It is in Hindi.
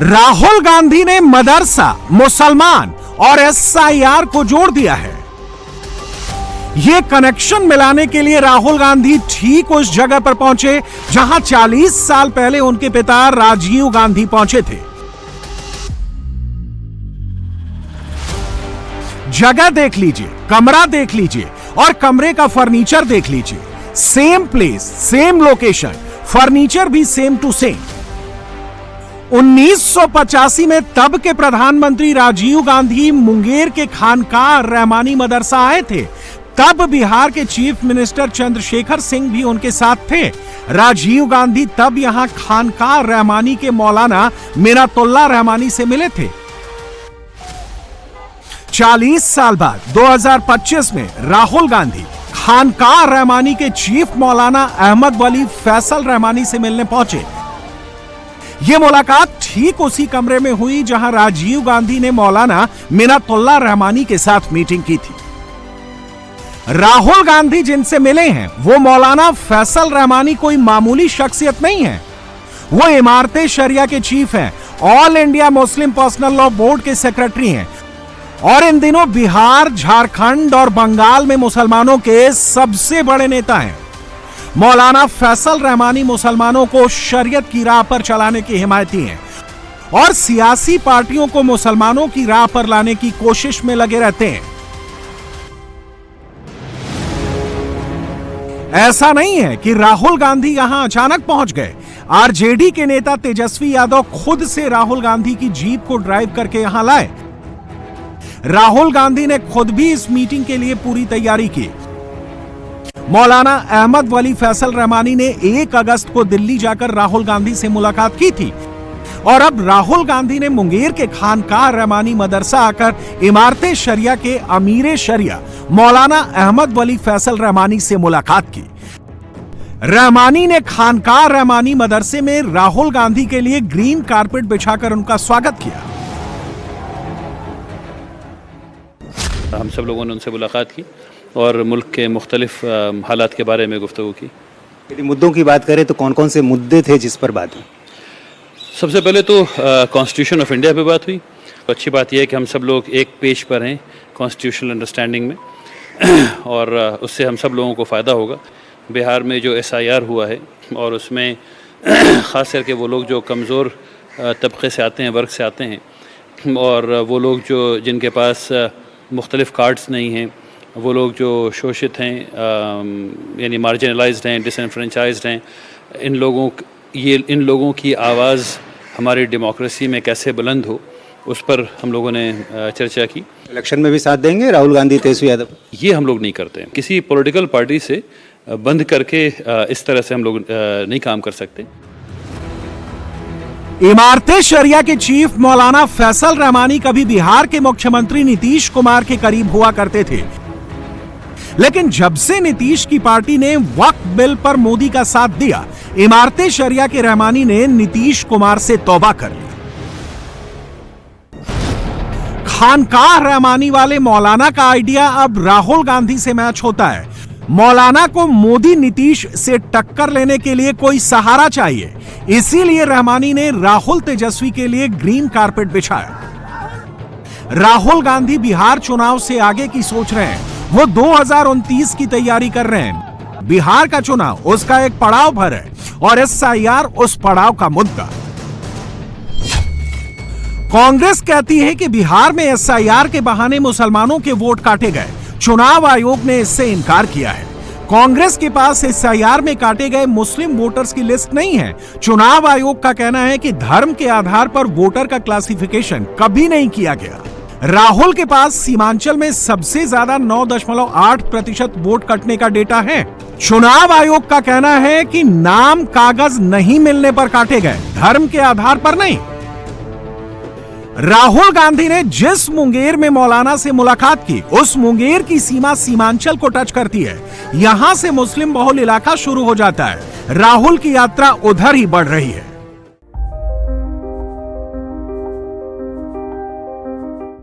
राहुल गांधी ने मदरसा, मुसलमान और एसआईआर को जोड़ दिया है। यह कनेक्शन मिलाने के लिए राहुल गांधी ठीक उस जगह पर पहुंचे जहां 40 साल पहले उनके पिता राजीव गांधी पहुंचे थे। जगह देख लीजिए, कमरा देख लीजिए और कमरे का फर्नीचर देख लीजिए। Same place, same location, furniture भी सेम टू सेम। 1985 में तब के प्रधानमंत्री राजीव गांधी मुंगेर के खानकाह रहमानी मदरसा आए थे। तब बिहार के चीफ मिनिस्टर चंद्रशेखर सिंह भी उनके साथ थे। राजीव गांधी तब यहां खानकाह रहमानी के मौलाना मिन्नतुल्लाह रहमानी से मिले थे। 40 साल बाद 2025 में राहुल गांधी खानकाह रहमानी के चीफ मौलाना अहमद वली फैसल रहमानी से मिलने पहुंचे। यह मुलाकात ठीक उसी कमरे में हुई जहां राजीव गांधी ने मौलाना मिन्नतुल्लाह रहमानी के साथ मीटिंग की थी। राहुल गांधी जिनसे मिले हैं वो मौलाना फैसल रहमानी कोई मामूली शख्सियत नहीं है। वो इमारते शरिया के चीफ हैं, all India Muslim personal law board के सेक्रेटरी हैं और इन दिनों बिहार, झारखंड और बंगाल में मुसलमानों के सबसे बड़े नेता हैं। मौलाना फैसल रहमानी मुसलमानों को शरीयत की राह पर चलाने के हिमायती हैं और सियासी पार्टियों को मुसलमानों की राह पर लाने की कोशिश में लगे रहते हैं। ऐसा नहीं है कि राहुल गांधी यहां अचानक पहुंच गए। आरजेडी के नेता तेजस्वी यादव खुद से राहुल गांधी की जीप को ड्राइव करके यहां लाए। राहुल गांधी ने खुद भी इस मीटिंग के लिए पूरी तैयारी की। मौलाना अहमद वली फैसल रहमानी ने 1 अगस्त को दिल्ली जाकर राहुल गांधी से मुलाकात की थी और अब राहुल गांधी ने मुंगेर के खानकाह रहमानी मदरसा आकर इमारते शरिया के अमीरे शरिया मौलाना अहमद वली फैसल रहमानी से मुलाकात की। रहमानी ने खानकाह रहमानी मदरसे में राहुल गांधी के लिए ग्रीन कारपेट बिछाकर उनका स्वागत किया। हम सब लोगों ने उनसे मुलाकात की और मुल्क के मुख्तलिफ हालात के बारे में गुफ्तगू की। यदि मुद्दों की बात करें तो कौन कौन से मुद्दे थे जिस पर बात हुई? सबसे पहले तो कॉन्स्टिट्यूशन ऑफ इंडिया पे बात हुई। अच्छी बात यह है कि हम सब लोग एक पेज पर हैं कॉन्स्टिट्यूशनल अंडरस्टैंडिंग में और उससे हम सब लोगों को फ़ायदा होगा। बिहार में जो एसआईआर हुआ है और उसमें ख़ास करके वो लोग जो कमज़ोर तबके से आते हैं, वर्ग से आते हैं और वो लोग जो जिनके पास मुख्तलिफ़ कार्ड्स नहीं हैं, वो लोग जो शोषित हैं यानी मार्जिनलाइज्ड हैं, डिसएनफ्रेंचाइज्ड हैं, इन लोगों की आवाज़ हमारी डेमोक्रेसी में कैसे बुलंद हो, उस पर हम लोगों ने चर्चा की। इलेक्शन में भी साथ देंगे राहुल गांधी, तेजस्वी यादव? ये हम लोग नहीं करते हैं। किसी पॉलिटिकल पार्टी से बंद करके इस तरह से हम लोग नहीं काम कर सकते। इमारते शरिया के चीफ मौलाना फैसल रहमानी कभी बिहार के मुख्यमंत्री नीतीश कुमार के करीब हुआ करते थे, लेकिन जब से नीतीश की पार्टी ने वक्फ बिल पर मोदी का साथ दिया, इमारते शरिया के रहमानी ने नीतीश कुमार से तौबा कर ली। खानकाह रहमानी वाले मौलाना का आइडिया अब राहुल गांधी से मैच होता है। मौलाना को मोदी नीतीश से टक्कर लेने के लिए कोई सहारा चाहिए, इसीलिए रहमानी ने राहुल तेजस्वी के लिए ग्रीन कारपेट बिछाया। राहुल गांधी बिहार चुनाव से आगे की सोच रहे हैं। वो 2029 की तैयारी कर रहे हैं। बिहार का चुनाव उसका एक पड़ाव भर है और एसआईआर उस पड़ाव का मुद्दा। कांग्रेस कहती है कि बिहार में एसआईआर के बहाने मुसलमानों के वोट काटे गए। चुनाव आयोग ने इससे इनकार किया है। कांग्रेस के पास एसआईआर में काटे गए मुस्लिम वोटर्स की लिस्ट नहीं है। चुनाव आयोग का कहना है कि धर्म के आधार पर वोटर का क्लासिफिकेशन कभी नहीं किया गया। राहुल के पास सीमांचल में सबसे ज्यादा 9.8% वोट कटने का डेटा है। चुनाव आयोग का कहना है कि नाम कागज नहीं मिलने पर काटे गए, धर्म के आधार पर नहीं। राहुल गांधी ने जिस मुंगेर में मौलाना से मुलाकात की, उस मुंगेर की सीमा सीमांचल को टच करती है। यहां से मुस्लिम बहुल इलाका शुरू हो जाता है। राहुल की यात्रा उधर ही बढ़ रही है।